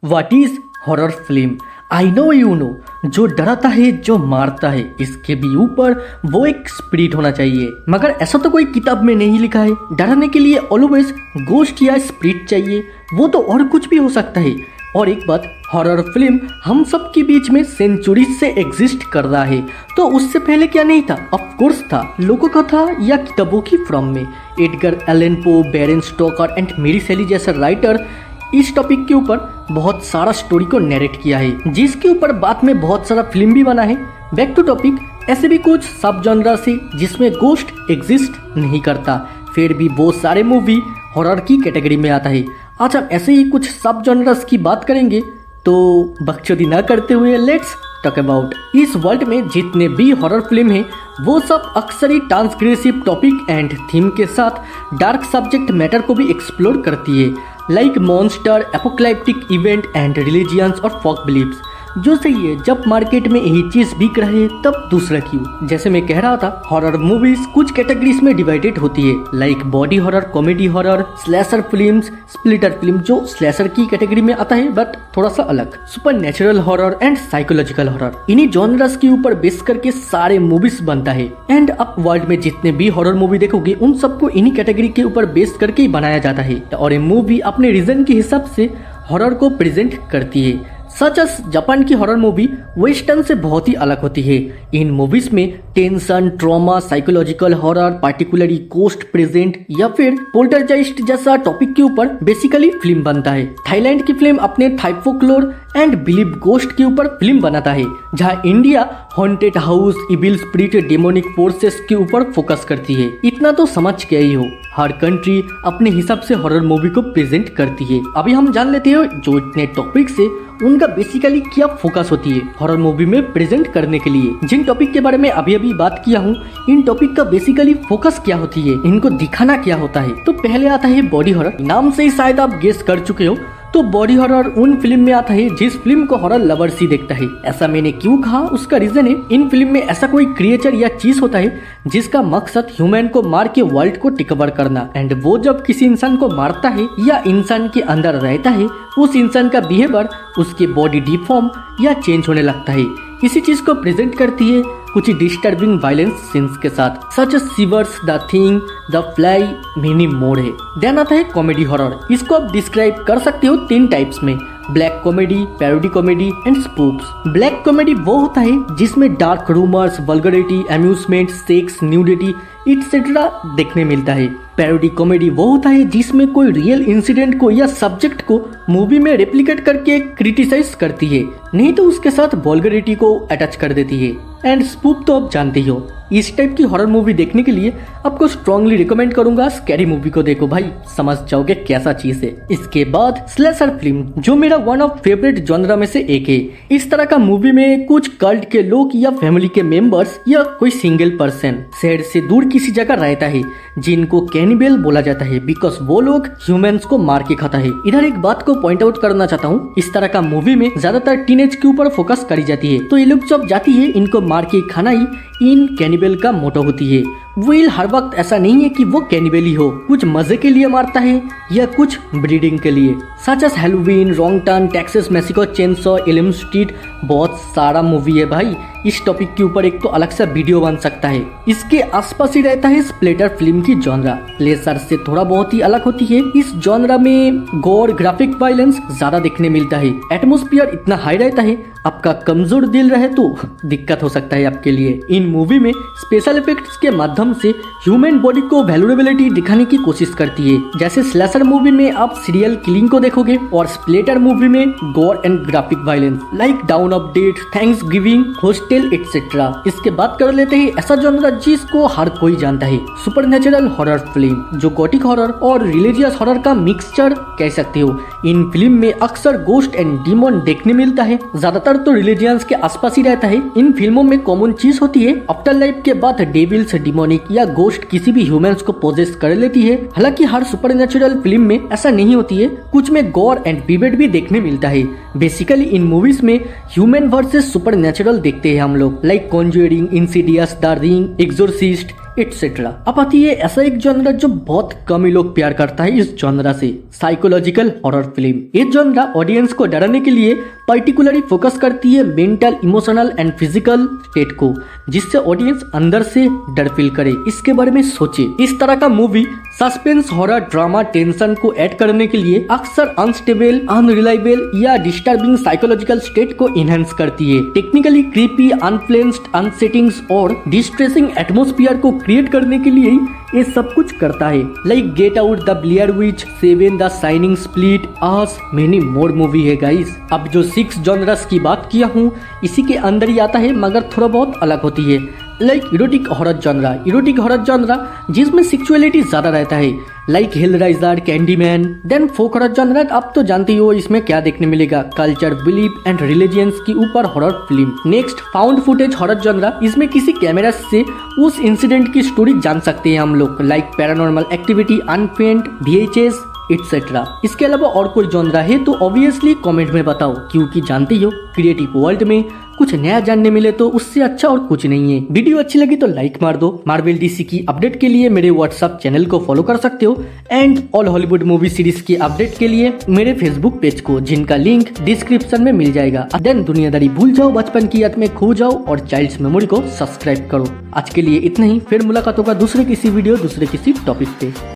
What is horror film? I know you know, जो डराता है, जो मारता है, इसके भी ऊपर वो एक स्पिरिट होना चाहिए। मगर ऐसा तो कोई किताब में नहीं लिखा है। डराने के लिए ऑलवेज गोस्ट या स्पिरिट चाहिए, वो तो और कुछ भी हो सकता है। और एक बात, हॉरर फिल्म हम सब के बीच में सेंचुरी से एग्जिस्ट कर रहा है, तो उससे पहले क्या नहीं था? ऑफ कोर्स था। लोगों का था या किताबों की फॉर्म में। Edgar Allan Poe, baron Stoker and मेरी शैली जैसा राइटर इस टॉपिक के ऊपर बहुत सारा स्टोरी को नरेट किया है, जिसके ऊपर बाद में बहुत सारा फिल्म भी बना है। बैक टू टॉपिक, ऐसे भी कुछ सब जॉनरा से जिसमें गोस्ट एग्जिस्ट नहीं करता, फिर भी बहुत सारे मूवी हॉरर की कैटेगरी में आता है। आज हम ऐसे ही कुछ सब जॉनरास की बात करेंगे, तो बकचोदी ना करते हुए लेट्स टॉक अबाउट। इस वर्ल्ड में जितने भी हॉरर फिल्म हैं, वो सब अक्सर ही ट्रांसग्रेसिव टॉपिक एंड थीम के साथ डार्क सब्जेक्ट मैटर को भी एक्सप्लोर करती है, like monster, apocalyptic event and religions और फोक बिलीव्स। जो सही है, जब मार्केट में यही चीज बिक रहे तब दूसरा क्यों? जैसे मैं कह रहा था, हॉरर मूवीज कुछ कैटेगरीज में डिवाइडेड होती है, like body horror, comedy horror, slasher films, splitter film जो स्लैशर की कैटेगरी में आता है बट थोड़ा सा अलग, super natural horror and psychological horror. इन्हीं जॉनरस के ऊपर बेस करके सारे मूवीज बनता है। एंड अब वर्ल्ड में जितने भी हॉरर मूवी देखोगे, उन सबको इन्हीं कैटेगरी के ऊपर बेस करके ही बनाया जाता है। और ये मूवी अपने रीजन के हिसाब से हॉरर को प्रेजेंट करती है। सच एस जापान की हॉरर मूवी वेस्टर्न से बहुत ही अलग होती है। इन मूवीज में tension, trauma, psychological horror, particularly ghost present या फिर पोल्टरजाइस्ट जैसा टॉपिक के ऊपर बेसिकली फिल्म बनता है। थाईलैंड की फिल्म अपने Thai folklore and believe ghost के ऊपर फिल्म बनाता है, जहाँ India haunted house, evil spirit, demonic forces के ऊपर फोकस करती है। इतना तो समझ गए ही हो, हर कंट्री अपने हिसाब से हॉरर मूवी को प्रेजेंट करती है। अभी हम जान लेते हैं जो इतने टॉपिक से उनका बेसिकली क्या फोकस होती है हॉरर मूवी में प्रेजेंट करने के लिए। जिन टॉपिक के बारे में अभी अभी बात किया हूँ, इन टॉपिक का बेसिकली फोकस क्या होती है, इनको दिखाना क्या होता है। तो पहले आता है बॉडी हॉरर। नाम से ही शायद आप गेस कर चुके हो, तो बॉडी हॉरर उन फिल्म में आता है जिस फिल्म को हॉरर लवर्स ही देखता है। ऐसा मैंने क्यों कहा, उसका रीजन है, इन फिल्म में ऐसा कोई क्रिएचर या चीज होता है जिसका मकसद ह्यूमन को मार के वर्ल्ड को टिकवर करना। एंड वो जब किसी इंसान को मारता है या इंसान के अंदर रहता है, उस इंसान का बिहेवियर, उसके बॉडी डिफॉर्म या चेंज होने लगता है। इसी चीज को प्रेजेंट करती है कुछ डिस्टर्बिंग वायलेंस सीन्स के साथ, such as Shivers, the thing, the fly, many more है। देन आता है कॉमेडी हॉरर। इसको आप डिस्क्राइब कर सकते हो 3 टाइप्स में, black comedy, parody comedy and spoofs. Black comedy वो होता है जिसमें dark humours, vulgarity, amusement, sex, nudity etcetera देखने मिलता है। पैरोडी कॉमेडी वो होता है जिसमें कोई रियल इंसिडेंट को या सब्जेक्ट को मूवी में रेप्लिकेट करके क्रिटिसाइज करती है, नहीं तो उसके साथ वल्गरिटी को अटैच कर देती है। एंड स्पूफ तो आप जानते ही हो। इस टाइप की हॉरर मूवी देखने के लिए आपको स्ट्रांगली रिकमेंड करूंगा स्कैरी मूवी को देखो भाई, समझ जाओगे कैसा चीज है। इसके बाद स्लैशर फिल्म, जो मेरा वन ऑफ फेवरेट जॉनरा में से एक है। इस तरह का मूवी में कुछ कल्ट के लोग या फैमिली के मेंबर्स या कोई सिंगल पर्सन शहर से दूर किसी जगह रहता है, जिनको कैनिबल बोला जाता है, बिकॉज वो लोग ह्यूमंस को मार के खाता है। इधर एक बात को पॉइंट आउट करना चाहता हूँ, इस तरह का मूवी में ज्यादातर टीनेज के ऊपर फोकस करी जाती है, तो ये लोग जब जाती है इनको मार के खाना ही इन कैनिबल का मोटो होती है। विल हर वक्त ऐसा नहीं है कि वो कैनिबल ही हो, कुछ मजे के लिए मारता है या कुछ ब्रीडिंग के लिए। Such as Halloween, Wrong Turn, Texas Mexico chainsaw, Elm Street, बहुत सारा मूवी है भाई। इस टॉपिक के ऊपर एक तो अलग सा वीडियो बन सकता है। इसके आसपास ही रहता है स्प्लिटर फिल्म की जॉनरा। स्लैशर से थोड़ा बहुत ही अलग होती है। इस जॉनरा में गोर, ग्राफिक वायलेंस ज्यादा देखने मिलता है। एटमोस्फियर इतना हाई रहता है, आपका कमजोर दिल रहे तो दिक्कत हो सकता है आपके लिए। इन मूवी में स्पेशल इफेक्ट्स के माध्यम से ह्यूमन बॉडी को वैल्यूएबिलिटी दिखाने की कोशिश करती है। जैसे स्लैशर मूवी में आप सीरियल किलिंग को देखोगे और स्प्लिटर मूवी में gore and graphic violence like Dawn of Dead, Thanksgiving, Hostel etcetera. इसके बात कर लेते हैं ऐसा जॉनरा जिसको हर कोई जानता है, सुपरनेचुरल हॉरर फिल्म, जो गॉथिक हॉरर और रिलीजियस हॉरर का मिक्सचर कह सकते हो। इन फिल्म में अक्सर गोस्ट एंड डीमन देखने मिलता है, ज्यादातर तो रिलीजियंस के आसपास ही रहता है। इन फिल्मों में कॉमन चीज होती है, आफ्टर लाइफ के बाद डेविल्स, डिमोनिक या गोस्ट किसी भी ह्यूमंस को पोजेस कर लेती है। हालांकि हर सुपरनेचुरल फिल्म में ऐसा नहीं होती है, कुछ में गॉर एंड विवेट भी देखने मिलता है। बेसिकली इन मूवीज में ह्यूमन वर्सेस सुपरनेचुरल देखते हैं हम लोग, like Conjuring, Insidious, the Ring, Exorcist, etcetera. अब आती है ऐसा एक जॉनरा जो बहुत कम ही लोग प्यार करता है इस जॉनरा से, साइकोलॉजिकल हॉरर फिल्म। ये जॉनरा ऑडियंस को डराने के लिए पर्टिकुलरली फोकस करती है mental, emotional and physical state को, जिससे ऑडियंस अंदर से डर फील करे, इसके बारे में सोचे। इस तरह का movie suspense, horror, drama, tension को ऐड करने के लिए अक्सर अनस्टेबल, अनरिलायबल या डिस्टर्बिंग साइकोलॉजिकल स्टेट को इनहेंस करती है। टेक्निकली क्रीपी, अनप्लेन्स्ड, अनसेटिंग्स और डिस्ट्रेसिंग एटमोस्फियर को क्रिएट करने के लिए ये सब कुछ करता है। Like get out, the Blair which, seven, the shining, split, us, many more movie है गाइस। अब जो 6 जॉनरस की बात किया हूँ इसी के अंदर ही आता है, मगर थोड़ा बहुत अलग होती है। Like erotic horror genre, erotic horror genre जिसमें सेक्सुअलिटी ज्यादा रहता है, लाइक हेलराइजर, कैंडीमैन। देन फोक हॉरर जॉनरा, आप तो जानते हो इसमें क्या देखने मिलेगा, कल्चर, बिलीफ एंड रिलीजियंस के ऊपर horror film. Next found footage horror genre, इसमें किसी कैमरा से उस इंसिडेंट की स्टोरी जान सकते हैं हम लोग, लाइक पैरानॉर्मल एक्टिविटी, अनफेंट, VHS एटसेट्रा। इसके अलावा और कोई जॉनरा है तो ऑब्वियसली कमेंट में बताओ, क्योंकि जानते हो क्रिएटिव वर्ल्ड में कुछ नया जानने मिले तो उससे अच्छा और कुछ नहीं है। वीडियो अच्छी लगी तो लाइक मार दो। मार्वल DC की अपडेट के लिए मेरे व्हाट्सएप चैनल को फॉलो कर सकते हो and all Hollywood movie series की अपडेट के लिए मेरे फेसबुक पेज को, जिनका लिंक डिस्क्रिप्शन में मिल जाएगा। देन दुनियादारी भूल जाओ, बचपन की याद में खो जाओ और चाइल्ड्स मेमोरी को सब्सक्राइब करो। आज के लिए इतना ही, फिर मुलाकात होगा दूसरे किसी वीडियो, दूसरे किसी टॉपिक पे।